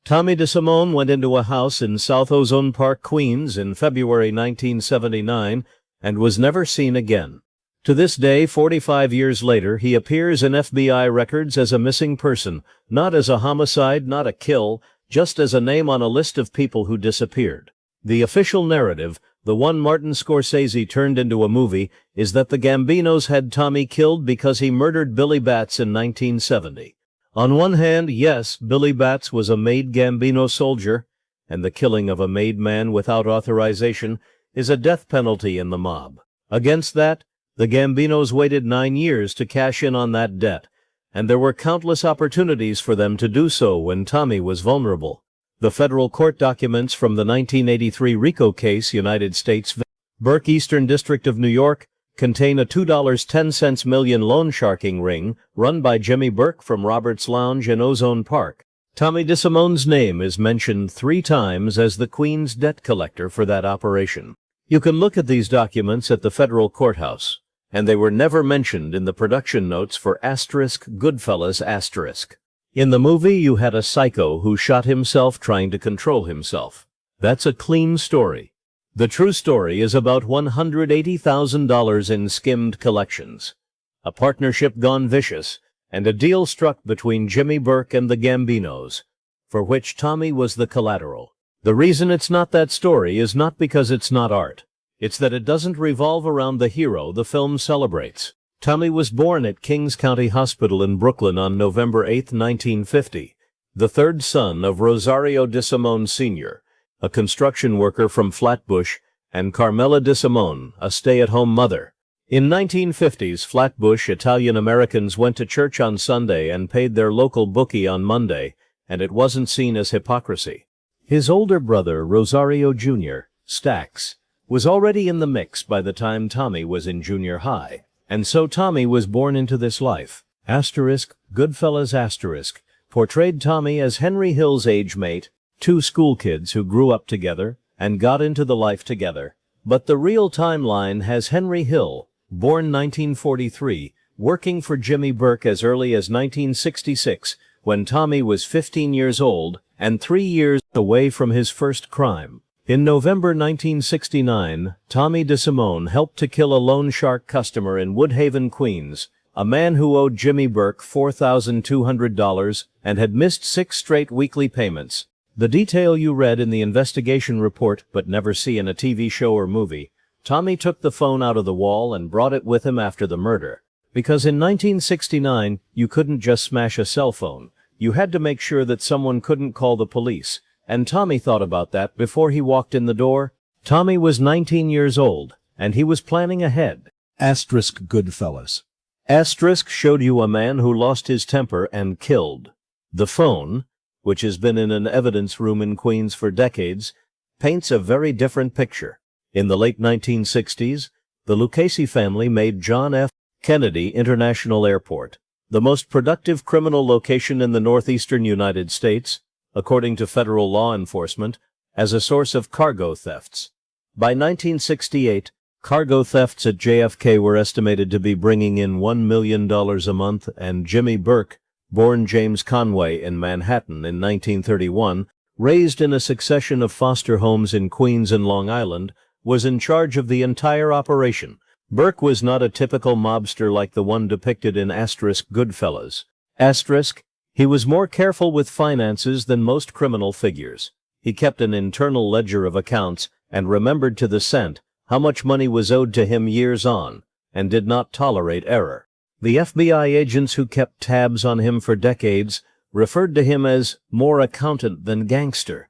Tommy DeSimone went into a house in South Ozone Park, Queens in February 1979 and was never seen again. To this day, 45 years later, he appears in FBI records as a missing person, not as a homicide, not a kill, just as a name on a list of people who disappeared. The official narrative, the one Martin Scorsese turned into a movie, is that the Gambinos had Tommy killed because he murdered Billy Batts in 1970. On one hand, yes, Billy Batts was a made Gambino soldier, and the killing of a made man without authorization is a death penalty in the mob. Against that, the Gambinos waited 9 years to cash in on that debt, and there were countless opportunities for them to do so when Tommy was vulnerable. The federal court documents from the 1983 RICO case, United States v. Burke, Eastern District of New York, contain a $2.10 million loan sharking ring run by Jimmy Burke from Robert's Lounge in Ozone Park. Tommy DeSimone's name is mentioned 3 times as the Queen's debt collector for that operation. You can look at these documents at the federal courthouse, and they were never mentioned in the production notes for Goodfellas. In the movie, you had a psycho who shot himself trying to control himself. That's a clean story. The true story is about $180,000 in skimmed collections, a partnership gone vicious, and a deal struck between Jimmy Burke and the Gambinos, for which Tommy was the collateral. The reason it's not that story is not because it's not art. It's that it doesn't revolve around the hero the film celebrates. Tommy was born at Kings County Hospital in Brooklyn on November 8, 1950, the third son of Rosario DeSimone Sr., a construction worker from Flatbush, and Carmela DeSimone, a stay-at-home mother. In 1950s Flatbush, Italian-Americans went to church on Sunday and paid their local bookie on Monday, and it wasn't seen as hypocrisy. His older brother, Rosario Jr., Stax, was already in the mix by the time Tommy was in junior high, and so Tommy was born into this life. Goodfellas portrayed Tommy as Henry Hill's age mate, 2 school kids who grew up together and got into the life together. But the real timeline has Henry Hill, born 1943, working for Jimmy Burke as early as 1966, when Tommy was 15 years old and 3 years away from his first crime. In November 1969, Tommy DeSimone helped to kill a loan shark customer in Woodhaven, Queens, a man who owed Jimmy Burke $4,200 and had missed 6 straight weekly payments. The detail you read in the investigation report but never see in a TV show or movie. Tommy took the phone out of the wall and brought it with him after the murder. Because in 1969, you couldn't just smash a cell phone. You had to make sure that someone couldn't call the police. And Tommy thought about that before he walked in the door. Tommy was 19 years old, and he was planning ahead. Goodfellas. Showed you a man who lost his temper and killed. The phone, which has been in an evidence room in Queens for decades, paints a very different picture. In the late 1960s, the Lucchese family made John F. Kennedy International Airport the most productive criminal location in the northeastern United States, according to federal law enforcement, as a source of cargo thefts. By 1968, cargo thefts at JFK were estimated to be bringing in $1 million a month, and Jimmy Burke, born James Conway in Manhattan in 1931, raised in a succession of foster homes in Queens and Long Island, was in charge of the entire operation. Burke was not a typical mobster like the one depicted in Goodfellas. He was more careful with finances than most criminal figures. He kept an internal ledger of accounts and remembered to the cent how much money was owed to him years on, and did not tolerate error. The FBI agents who kept tabs on him for decades referred to him as more accountant than gangster,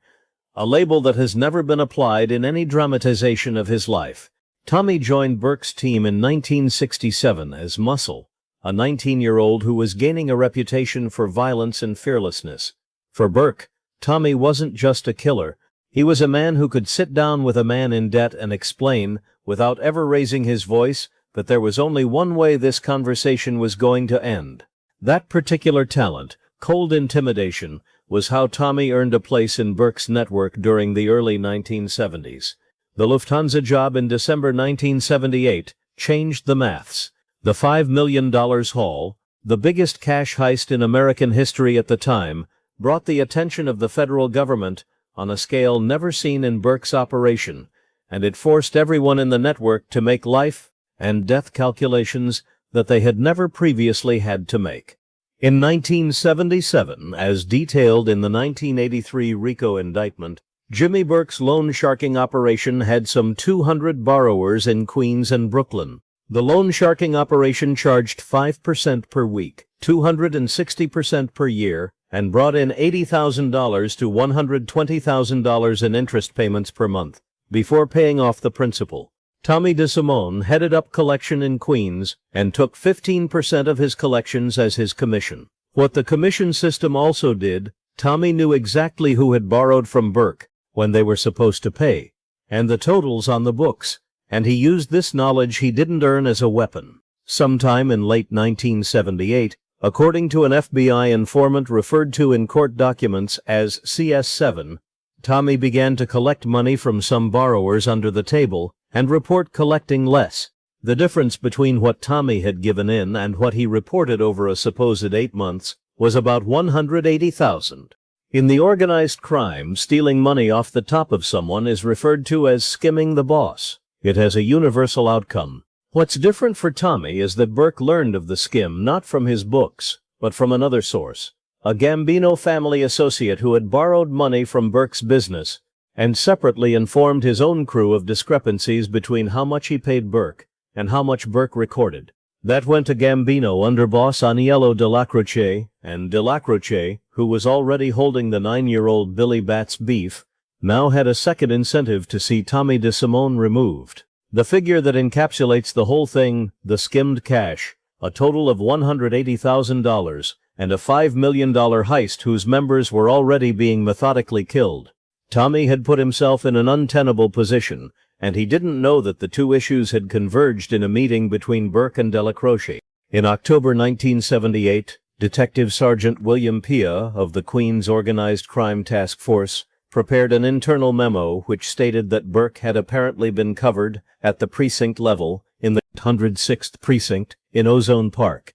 a label that has never been applied in any dramatization of his life. Tommy joined Burke's team in 1967 as Muscle, a 19-year-old who was gaining a reputation for violence and fearlessness. For Burke, Tommy wasn't just a killer. He was a man who could sit down with a man in debt and explain, without ever raising his voice, that there was only one way this conversation was going to end. That particular talent, cold intimidation, was how Tommy earned a place in Burke's network during the early 1970s. The Lufthansa job in December 1978 changed the maths. The $5 million haul, the biggest cash heist in American history at the time, brought the attention of the federal government on a scale never seen in Burke's operation, and it forced everyone in the network to make life and death calculations that they had never previously had to make. In 1977, as detailed in the 1983 RICO indictment, Jimmy Burke's loan sharking operation had some 200 borrowers in Queens and Brooklyn. The loan sharking operation charged 5% per week, 260% per year, and brought in $80,000 to $120,000 in interest payments per month, before paying off the principal. Tommy DeSimone headed up collection in Queens and took 15% of his collections as his commission. What the commission system also did, Tommy knew exactly who had borrowed from Burke, when they were supposed to pay, and the totals on the books, and he used this knowledge he didn't earn as a weapon. Sometime in late 1978, according to an FBI informant referred to in court documents as CS7, Tommy began to collect money from some borrowers under the table and report collecting less. The difference between what Tommy had given in and what he reported over a supposed 8 months was about $180,000. In the organized crime, stealing money off the top of someone is referred to as skimming the boss. It has a universal outcome. What's different for Tommy is that Burke learned of the skim not from his books, but from another source, a Gambino family associate who had borrowed money from Burke's business and separately informed his own crew of discrepancies between how much he paid Burke and how much Burke recorded. That went to Gambino underboss Aniello Dellacroce, and Dellacroce, who was already holding the 9-year-old Billy Bat's beef, now had a second incentive to see Tommy DeSimone removed. The figure that encapsulates the whole thing, the skimmed cash, a total of $180,000, and a $5 million heist whose members were already being methodically killed. Tommy had put himself in an untenable position, and he didn't know that the two issues had converged in a meeting between Burke and Dellacroce. In October 1978, Detective Sergeant William Pia of the Queens Organized Crime Task Force prepared an internal memo which stated that Burke had apparently been covered at the precinct level in the 106th Precinct in Ozone Park.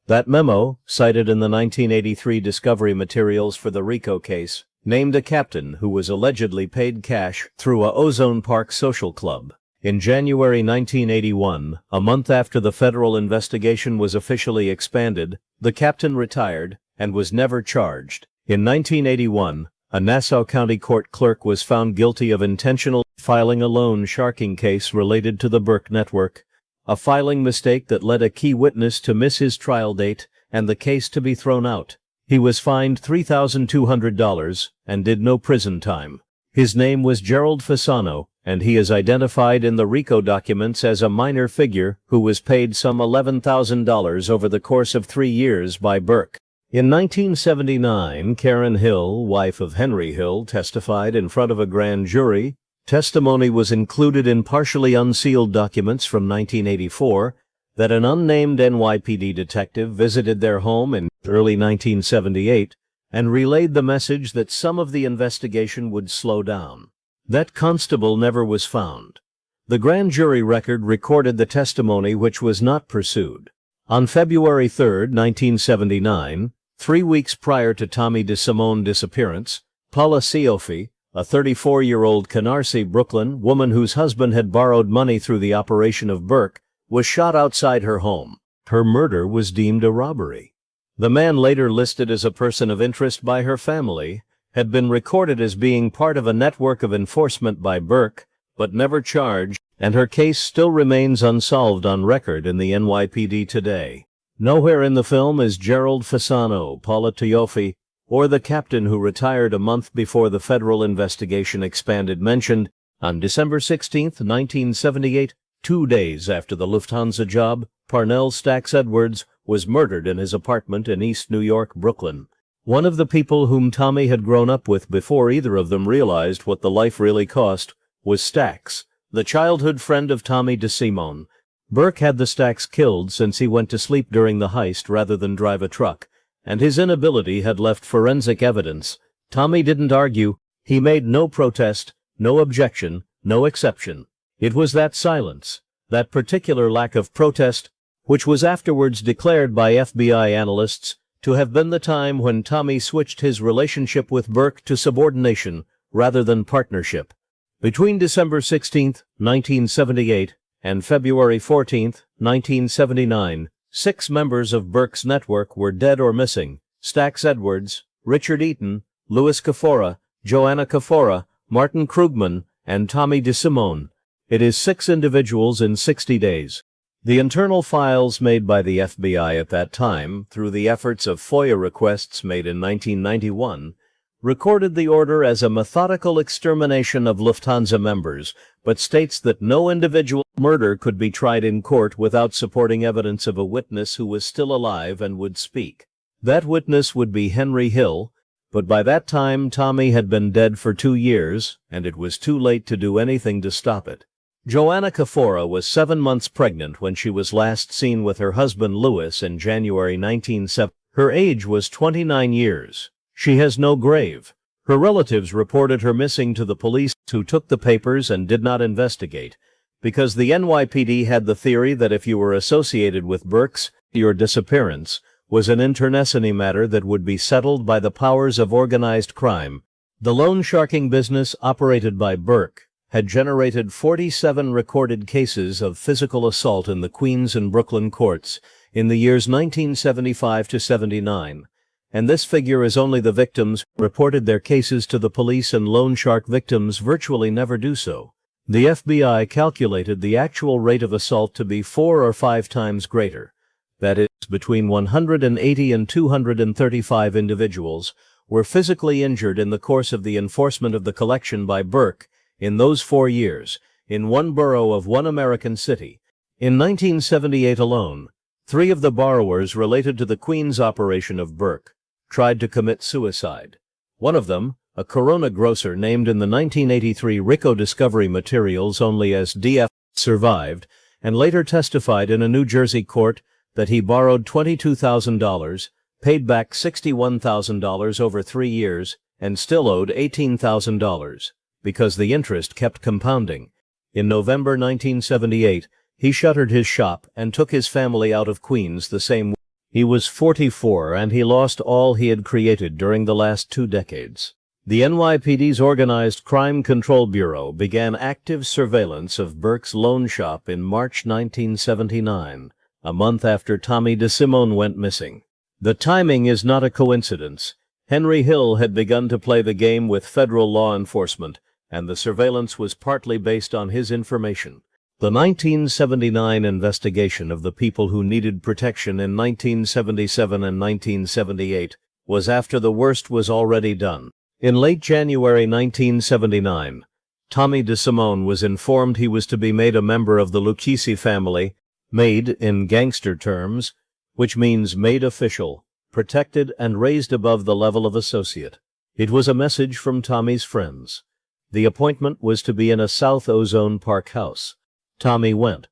That memo, cited in the 1983 discovery materials for the RICO case, named a captain who was allegedly paid cash through a Ozone Park social club. In January 1981, a month after the federal investigation was officially expanded, the captain retired and was never charged. In 1981, a Nassau County court clerk was found guilty of intentional filing a loan sharking case related to the Burke network, a filing mistake that led a key witness to miss his trial date and the case to be thrown out. He was fined $3,200 and did no prison time. His name was Gerald Fasano, and he is identified in the RICO documents as a minor figure who was paid some $11,000 over the course of 3 years by Burke. In 1979, Karen Hill, wife of Henry Hill, testified in front of a grand jury. Testimony was included in partially unsealed documents from 1984 that an unnamed NYPD detective visited their home in early 1978 and relayed the message that some of the investigation would slow down. That constable never was found. The grand jury record recorded the testimony which was not pursued. On February 3, 1979, 3 weeks prior to Tommy DeSimone's disappearance, Paula Siofi, a 34-year-old Canarsie, Brooklyn woman whose husband had borrowed money through the operation of Burke, was shot outside her home. Her murder was deemed a robbery. The man, later listed as a person of interest by her family, had been recorded as being part of a network of enforcement by Burke, but never charged, and her case still remains unsolved on record in the NYPD today. Nowhere in the film is Gerald Fasano, Paula Siofi, or the captain who retired a month before the federal investigation expanded mentioned. On December 16, 1978, 2 days after the Lufthansa job, Parnell Stacks Edwards was murdered in his apartment in East New York, Brooklyn. One of the people whom Tommy had grown up with before either of them realized what the life really cost was Stacks, the childhood friend of Tommy DeSimone. Burke had the Stacks killed since he went to sleep during the heist rather than drive a truck, and his inability had left forensic evidence. Tommy didn't argue. He made no protest, no objection, no exception. It was that silence, that particular lack of protest, which was afterwards declared by FBI analysts to have been the time when Tommy switched his relationship with Burke to subordination rather than partnership. Between December 16, 1978 and February 14, 1979, 6 members of Burke's network were dead or missing: Stax Edwards, Richard Eaton, Louis Cafora, Joanna Cafora, Martin Krugman, and Tommy DeSimone. It is 6 individuals in 60 days. The internal files made by the FBI at that time, through the efforts of FOIA requests made in 1991, recorded the order as a methodical extermination of Lufthansa members, but states that no individual murder could be tried in court without supporting evidence of a witness who was still alive and would speak. That witness would be Henry Hill, but by that time Tommy had been dead for 2 years, and it was too late to do anything to stop it. Joanna Cafora was 7 months pregnant when she was last seen with her husband Louis in January 1970. Her age was 29 years. She has no grave. Her relatives reported her missing to the police, who took the papers and did not investigate, because the NYPD had the theory that if you were associated with Burke's, your disappearance was an internecine matter that would be settled by the powers of organized crime. The loan sharking business operated by Burke had generated 47 recorded cases of physical assault in the Queens and Brooklyn courts in the years 1975 to 79, and this figure is only the victims reported their cases to the police, and loan shark victims virtually never do so. The FBI calculated the actual rate of assault to be 4 or 5 times greater. That is, between 180 and 235 individuals were physically injured in the course of the enforcement of the collection by Burke in those 4 years, in one borough of one American city. In 1978 alone, 3 of the borrowers related to the Queens operation of Burke tried to commit suicide. One of them, a Corona grocer named in the 1983 RICO discovery materials only as DF, survived and later testified in a New Jersey court that he borrowed $22,000, paid back $61,000 over 3 years, and still owed $18,000. Because the interest kept compounding. In November 1978, he shuttered his shop and took his family out of Queens the same week. He was 44 and he lost all he had created during the last 2 decades. The NYPD's Organized Crime Control Bureau began active surveillance of Burke's loan shop in March 1979, a month after Tommy DeSimone went missing. The timing is not a coincidence. Henry Hill had begun to play the game with federal law enforcement, and the surveillance was partly based on his information. The 1979 investigation of the people who needed protection in 1977 and 1978 was after the worst was already done. In late January 1979, Tommy DeSimone was informed he was to be made a member of the Lucchese family, made in gangster terms, which means made official, protected and raised above the level of associate. It was a message from Tommy's friends. The appointment was to be in a South Ozone Park house. Tommy went.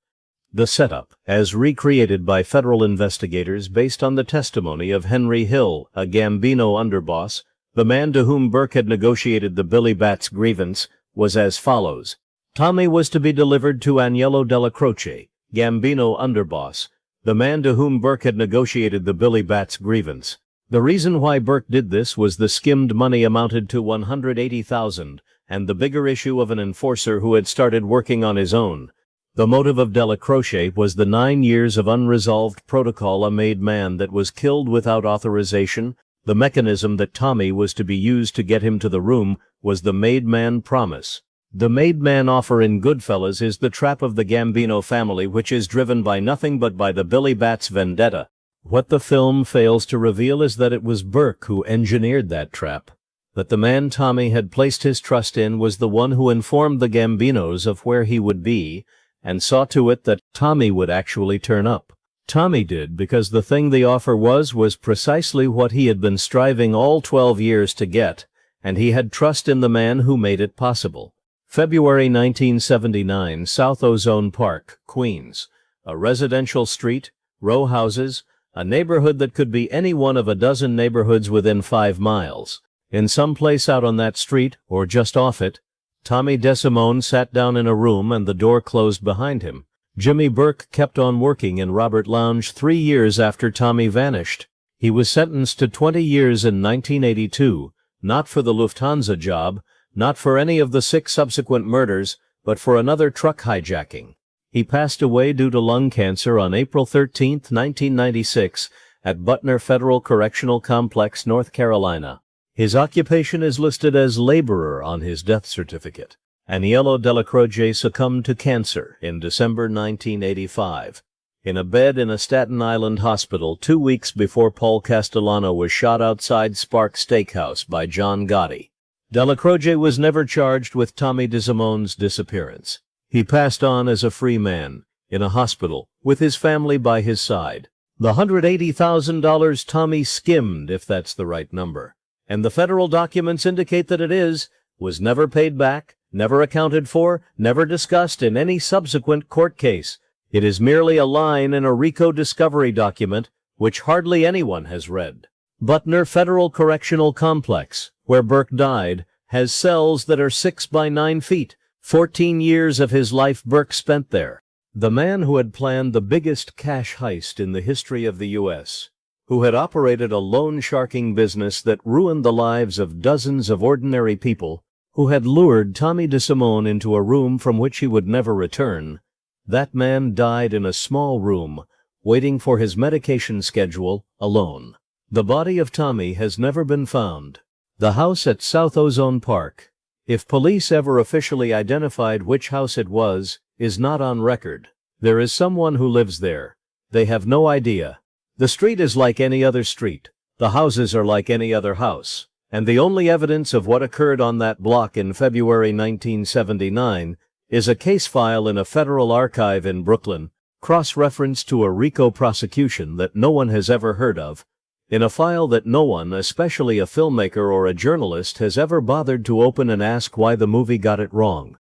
The setup, as recreated by federal investigators based on the testimony of Henry Hill, a Gambino underboss, the man to whom Burke had negotiated the Billy Bats grievance, was as follows. Tommy was to be delivered to Aniello Dellacroce, Gambino underboss, the man to whom Burke had negotiated the Billy Bats grievance. The reason why Burke did this was the skimmed money amounted to $180,000, and the bigger issue of an enforcer who had started working on his own. The motive of Dellacroce was the 9 years of unresolved protocol, a made man that was killed without authorization. The mechanism that Tommy was to be used to get him to the room was the made man promise. The made man offer in Goodfellas is the trap of the Gambino family, which is driven by nothing but by the Billy Bats vendetta. What the film fails to reveal is that it was Burke who engineered that trap. That the man Tommy had placed his trust in was the one who informed the Gambinos of where he would be, and saw to it that Tommy would actually turn up. Tommy did because the thing the offer was precisely what he had been striving all 12 years to get, and he had trust in the man who made it possible. February 1979, South Ozone Park, Queens. A residential street, row houses, a neighborhood that could be any one of a dozen neighborhoods within 5 miles. In some place out on that street, or just off it, Tommy DeSimone sat down in a room and the door closed behind him. Jimmy Burke kept on working in Robert Lounge 3 years after Tommy vanished. He was sentenced to 20 years in 1982, not for the Lufthansa job, not for any of the 6 subsequent murders, but for another truck hijacking. He passed away due to lung cancer on April 13, 1996, at Butner Federal Correctional Complex, North Carolina. His occupation is listed as laborer on his death certificate. Aniello Dellacroce succumbed to cancer in December 1985, in a bed in a Staten Island hospital 2 weeks before Paul Castellano was shot outside Spark Steakhouse by John Gotti. Dellacroce was never charged with Tommy DeSimone's disappearance. He passed on as a free man, in a hospital, with his family by his side. The $180,000 Tommy skimmed, if that's the right number, and the federal documents indicate that it is, was never paid back, never accounted for, never discussed in any subsequent court case. It is merely a line in a RICO discovery document, which hardly anyone has read. Butner Federal Correctional Complex, where Burke died, has cells that are 6 by 9 feet. 14 years of his life Burke spent there. The man who had planned the biggest cash heist in the history of the U.S., who had operated a loan sharking business that ruined the lives of dozens of ordinary people, who had lured Tommy DeSimone into a room from which he would never return, that man died in a small room, waiting for his medication schedule, alone. The body of Tommy has never been found. The house at South Ozone Park, if police ever officially identified which house it was, is not on record. There is someone who lives there. They have no idea. The street is like any other street. The houses are like any other house. And the only evidence of what occurred on that block in February 1979 is a case file in a federal archive in Brooklyn, cross-referenced to a RICO prosecution that no one has ever heard of, in a file that no one, especially a filmmaker or a journalist, has ever bothered to open and ask why the movie got it wrong.